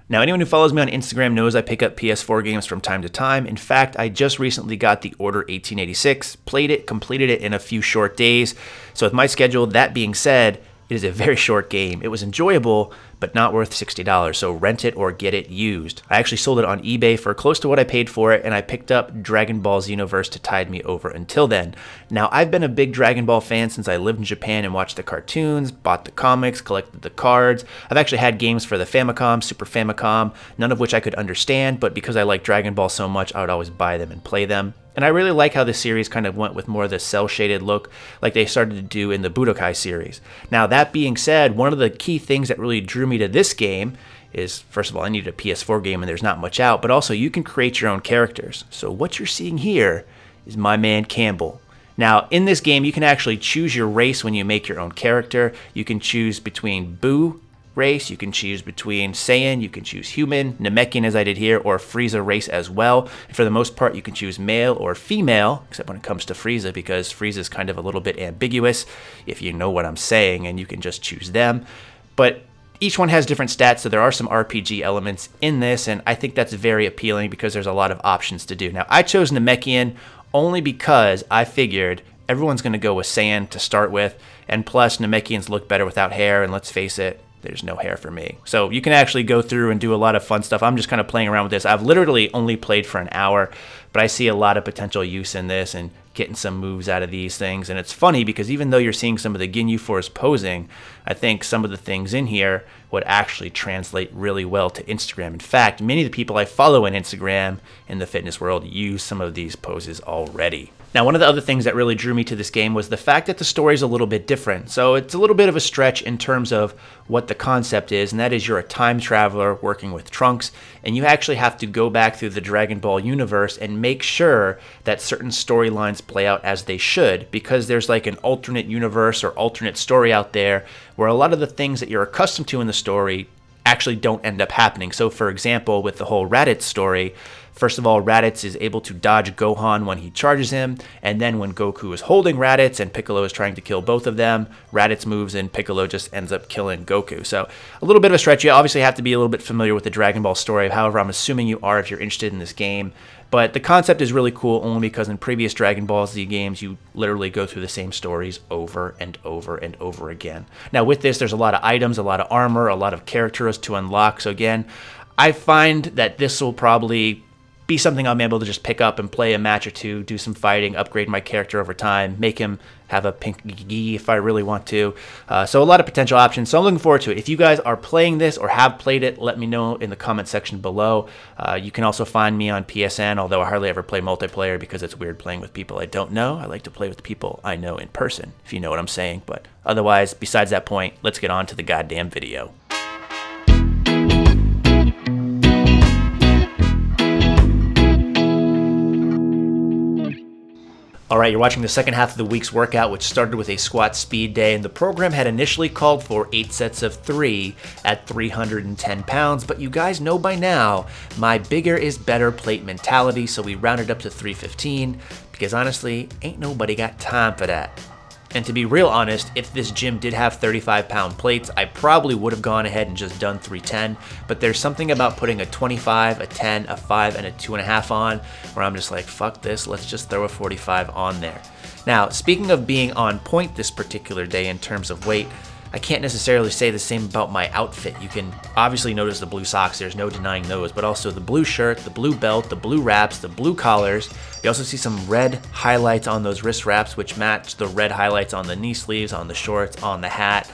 Now, anyone who follows me on Instagram knows I pick up PS4 games from time to time. In fact, I just recently got the Order 1886, played it, completed it in a few short days. So with my schedule, that being said, it is a very short game. It was enjoyable, but not worth $60, so rent it or get it used. I actually sold it on eBay for close to what I paid for it, and I picked up Dragon Ball Xenoverse to tide me over until then. Now, I've been a big Dragon Ball fan since I lived in Japan and watched the cartoons, bought the comics, collected the cards. I've actually had games for the Famicom, Super Famicom, none of which I could understand, but because I like Dragon Ball so much, I would always buy them and play them. And I really like how the series kind of went with more of the cel-shaded look like they started to do in the Budokai series. Now, that being said, one of the key things that really drew me to this game is, first of all, I needed a PS4 game and there's not much out, but also you can create your own characters. So what you're seeing here is my man Campbell. Now, in this game, you can actually choose your race when you make your own character. You can choose between Buu race, you can choose between Saiyan, you can choose human, Namekian as I did here, or Frieza race as well. And for the most part, you can choose male or female, except when it comes to Frieza, because Frieza is kind of a little bit ambiguous, if you know what I'm saying, and you can just choose them. But each one has different stats, so there are some RPG elements in this, and I think that's very appealing because there's a lot of options to do. Now, I chose Namekian only because I figured everyone's going to go with Saiyan to start with, and plus Namekians look better without hair, and let's face it, there's no hair for me. So you can actually go through and do a lot of fun stuff. I'm just kind of playing around with this. I've literally only played for an hour, but I see a lot of potential use in this and getting some moves out of these things. And it's funny because even though you're seeing some of the Ginyu Force posing, I think some of the things in here would actually translate really well to Instagram. In fact, many of the people I follow on Instagram in the fitness world use some of these poses already. Now, one of the other things that really drew me to this game was the fact that the story is a little bit different. So it's a little bit of a stretch in terms of what the concept is, and that is you're a time traveler working with Trunks, and you actually have to go back through the Dragon Ball universe and make sure that certain storylines play out as they should, because there's like an alternate universe or alternate story out there where a lot of the things that you're accustomed to in the story actually don't end up happening. So for example, with the whole Raditz story, first of all, Raditz is able to dodge Gohan when he charges him, and then when Goku is holding Raditz and Piccolo is trying to kill both of them, Raditz moves and Piccolo just ends up killing Goku. So a little bit of a stretch. You obviously have to be a little bit familiar with the Dragon Ball story. However, I'm assuming you are if you're interested in this game. But the concept is really cool only because in previous Dragon Ball Z games, you literally go through the same stories over and over and over again. Now with this, there's a lot of items, a lot of armor, a lot of characters to unlock. So again, I find that this will probably be something I'm able to just pick up and play a match or two, do some fighting, upgrade my character over time, make him have a pink gi if I really want to. So a lot of potential options. So I'm looking forward to it. If you guys are playing this or have played it, let me know in the comment section below. You can also find me on PSN, although I hardly ever play multiplayer because it's weird playing with people I don't know. I like to play with people I know in person, if you know what I'm saying. But otherwise, besides that point, let's get on to the goddamn video. Alright, you're watching the second half of the week's workout, which started with a squat speed day, and the program had initially called for 8 sets of 3 at 310 pounds, but you guys know by now, my bigger is better plate mentality, so we rounded up to 315, because honestly, ain't nobody got time for that. And to be real honest, if this gym did have 35-pound plates, I probably would have gone ahead and just done 310, but there's something about putting a 25, a 10, a 5, and a 2.5 on, where I'm just like, fuck this, let's just throw a 45 on there. Now, speaking of being on point this particular day in terms of weight, I can't necessarily say the same about my outfit. You can obviously notice the blue socks, there's no denying those, but also the blue shirt, the blue belt, the blue wraps, the blue collars. You also see some red highlights on those wrist wraps, which match the red highlights on the knee sleeves, on the shorts, on the hat.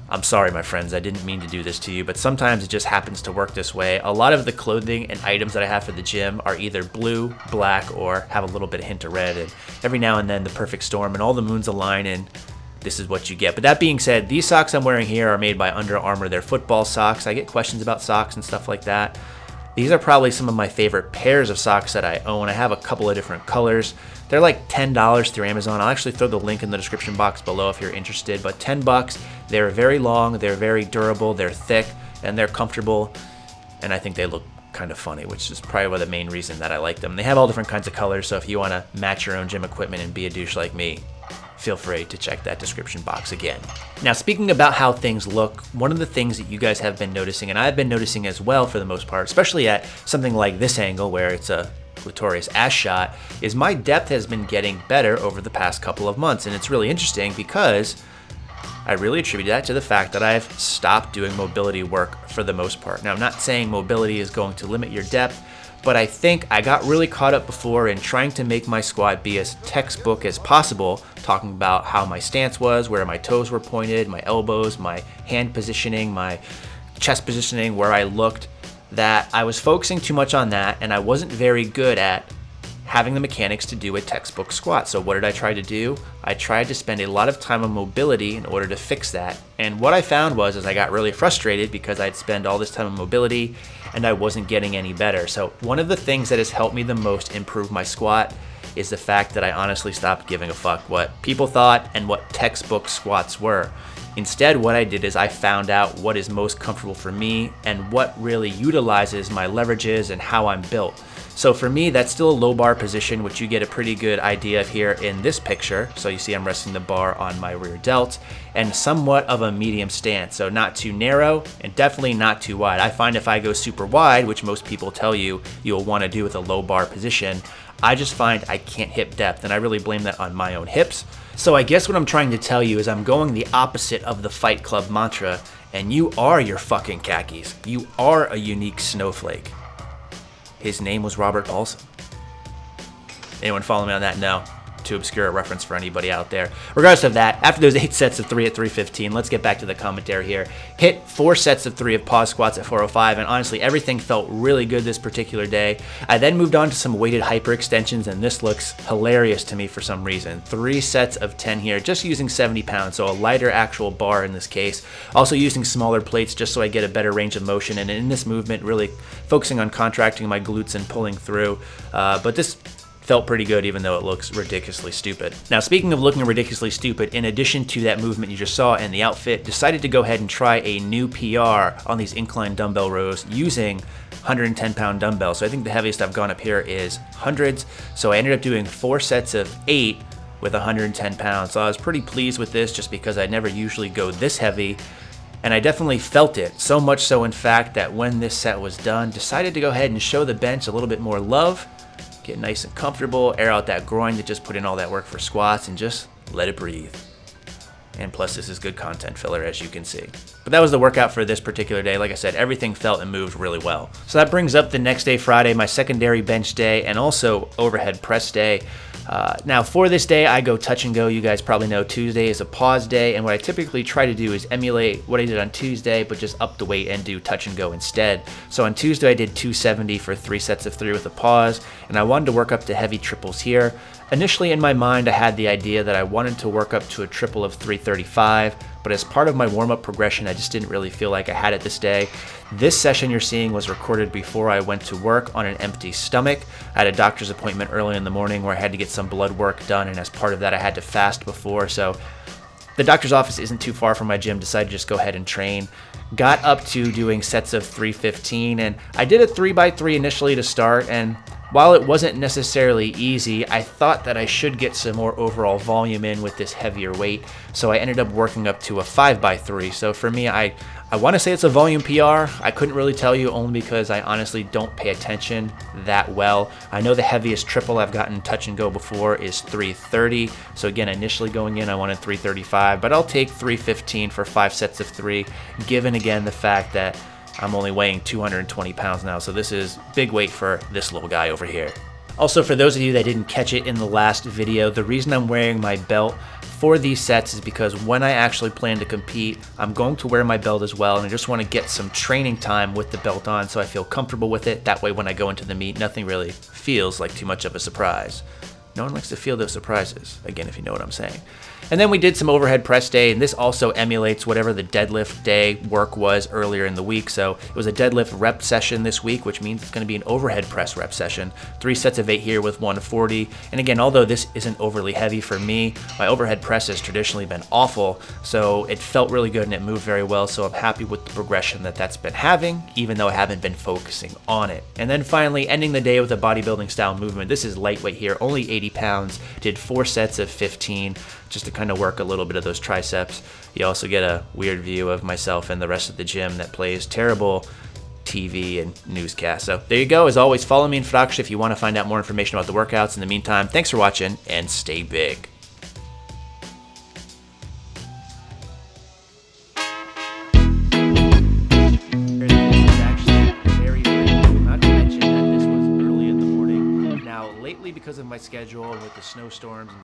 I'm sorry, my friends, I didn't mean to do this to you, but sometimes it just happens to work this way. A lot of the clothing and items that I have for the gym are either blue, black, or have a little bit of hint of red, and every now and then the perfect storm and all the moons align and this is what you get. But that being said, these socks I'm wearing here are made by Under Armour. They're football socks. I get questions about socks and stuff like that. These are probably some of my favorite pairs of socks that I own. I have a couple of different colors. They're like $10 through Amazon. I'll actually throw the link in the description box below if you're interested, but 10 bucks. They're very long, they're very durable, they're thick, and they're comfortable, and I think they look kind of funny, which is probably the main reason that I like them. They have all different kinds of colors, so if you want to match your own gym equipment and be a douche like me, feel free to check that description box again. Now, speaking about how things look, one of the things that you guys have been noticing, and I've been noticing as well for the most part, especially at something like this angle where it's a clitorius ass shot, is my depth has been getting better over the past couple of months. And it's really interesting because I really attribute that to the fact that I've stopped doing mobility work for the most part. Now, I'm not saying mobility is going to limit your depth, but I think I got really caught up before in trying to make my squat be as textbook as possible, talking about how my stance was, where my toes were pointed, my elbows, my hand positioning, my chest positioning, where I looked, that I was focusing too much on that and I wasn't very good at having the mechanics to do a textbook squat. So what did I try to do? I tried to spend a lot of time on mobility in order to fix that. And what I found was I got really frustrated because I'd spend all this time on mobility and I wasn't getting any better. So one of the things that has helped me the most improve my squat is the fact that I honestly stopped giving a fuck what people thought and what textbook squats were. Instead, what I did is I found out what is most comfortable for me and what really utilizes my leverages and how I'm built. So for me, that's still a low bar position, which you get a pretty good idea of here in this picture. So you see I'm resting the bar on my rear delt, and somewhat of a medium stance. So not too narrow and definitely not too wide. I find if I go super wide, which most people tell you you'll want to do with a low bar position, I just find I can't hip depth, and I really blame that on my own hips. So I guess what I'm trying to tell you is I'm going the opposite of the Fight Club mantra, and you are your fucking khakis. You are a unique snowflake. His name was Robert Paulson. Anyone follow me on that? No. Too obscure a reference for anybody out there. Regardless of that, after those 8 sets of 3 at 315, let's get back to the commentary here. Hit 4 sets of 3 of pause squats at 405, and honestly, everything felt really good this particular day. I then moved on to some weighted hyperextensions, and this looks hilarious to me for some reason. 3 sets of 10 here, just using 70 pounds, so a lighter actual bar in this case. Also using smaller plates just so I get a better range of motion, and in this movement, really focusing on contracting my glutes and pulling through. But this felt pretty good, even though it looks ridiculously stupid. Now, speaking of looking ridiculously stupid, in addition to that movement you just saw in the outfit, decided to go ahead and try a new PR on these incline dumbbell rows using 110-pound dumbbells. So I think the heaviest I've gone up here is hundreds. So I ended up doing 4 sets of 8 with 110 pounds. So I was pretty pleased with this just because I never usually go this heavy. And I definitely felt it, so much so in fact that when this set was done, decided to go ahead and show the bench a little bit more love, get nice and comfortable, air out that groin that just put in all that work for squats, and just let it breathe. And plus, this is good content filler, as you can see. But that was the workout for this particular day. Like I said, everything felt and moved really well. So that brings up the next day, Friday, my secondary bench day and also overhead press day. Now for this day, I go touch and go. You guys probably know Tuesday is a pause day, and what I typically try to do is emulate what I did on Tuesday, but just up the weight and do touch and go instead. So on Tuesday, I did 270 for 3 sets of 3 with a pause, and I wanted to work up to heavy triples here. Initially in my mind, I had the idea that I wanted to work up to a triple of 335, but as part of my warm-up progression, I just didn't really feel like I had it this day. This session you're seeing was recorded before I went to work on an empty stomach. I had a doctor's appointment early in the morning where I had to get some blood work done, and as part of that, I had to fast before, so the doctor's office isn't too far from my gym, decided to just go ahead and train. Got up to doing sets of 315, and I did a 3x3 initially to start, and while it wasn't necessarily easy, I thought that I should get some more overall volume in with this heavier weight, so I ended up working up to a 5x3. So for me, I want to say it's a volume PR. I couldn't really tell you, only because I honestly don't pay attention that well. I know the heaviest triple I've gotten touch and go before is 330. So again, initially going in, I wanted 335, but I'll take 315 for 5 sets of 3, given again the fact that I'm only weighing 220 pounds now, so this is big weight for this little guy over here. Also, for those of you that didn't catch it in the last video, the reason I'm wearing my belt for these sets is because when I actually plan to compete, I'm going to wear my belt as well, and I just want to get some training time with the belt on so I feel comfortable with it. That way when I go into the meet, nothing really feels like too much of a surprise. No one likes to feel those surprises, again, if you know what I'm saying. And then we did some overhead press day, and this also emulates whatever the deadlift day work was earlier in the week. So it was a deadlift rep session this week, which means it's going to be an overhead press rep session. 3 sets of 8 here with 140. And again, although this isn't overly heavy for me, my overhead press has traditionally been awful, so it felt really good and it moved very well. So I'm happy with the progression that that's been having, even though I haven't been focusing on it. And then finally, ending the day with a bodybuilding style movement. This is lightweight here, only 80 pounds, did 4 sets of 15. just to kind of work a little bit of those triceps. You also get a weird view of myself and the rest of the gym that plays terrible TV and newscasts. So there you go. As always, follow me in Fraction if you want to find out more information about the workouts. In the meantime, thanks for watching and stay big. Because of my schedule with the snowstorms and